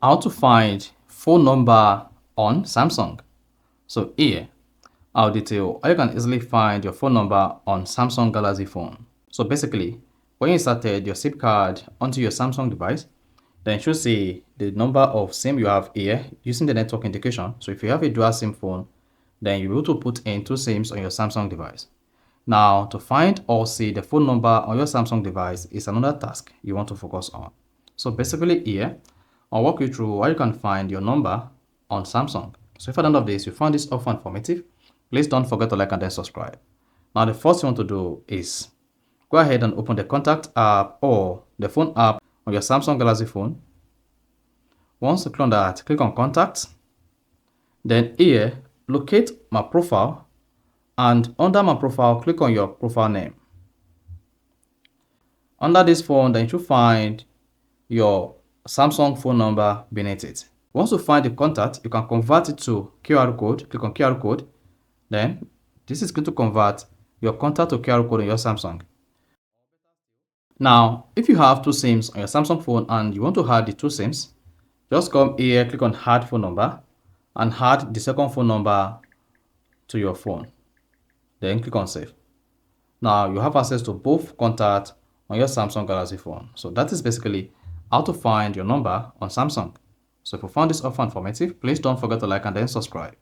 How to find phone number on Samsung. So here, I'll detail how you can easily find your phone number on Samsung Galaxy phone. So basically, when you inserted your SIM card onto your Samsung device, then it should see the number of SIM you have here using the network indication. So if you have a dual SIM phone, then you'll be able to put in 2 SIMs on your Samsung device. Now, to find or see the phone number on your Samsung device is another task you want to focus on. So basically here, I'll walk you through how you can find your number on Samsung. So if at the end of this you found this offer informative, please don't forget to like and then subscribe. Now the first thing you want to do is go ahead and open the contact app or the phone app on your Samsung Galaxy phone. Once you click on that, click on contact. Then here, locate my profile, and under my profile, click on your profile name. Under this phone, then you should find your Samsung phone number beneath it. Once you find the contact, you can convert it to QR code. Click on QR code. Then this is going to convert your contact to QR code on your Samsung. Now, if you have 2 SIMs on your Samsung phone and you want to add the 2 SIMs, just come here, click on add phone number, and add the second phone number to your phone. Then click on save. Now you have access to both contacts on your Samsung Galaxy phone. So that is basically how to find your number on Samsung. So if you found this offer informative, please don't forget to like and then subscribe.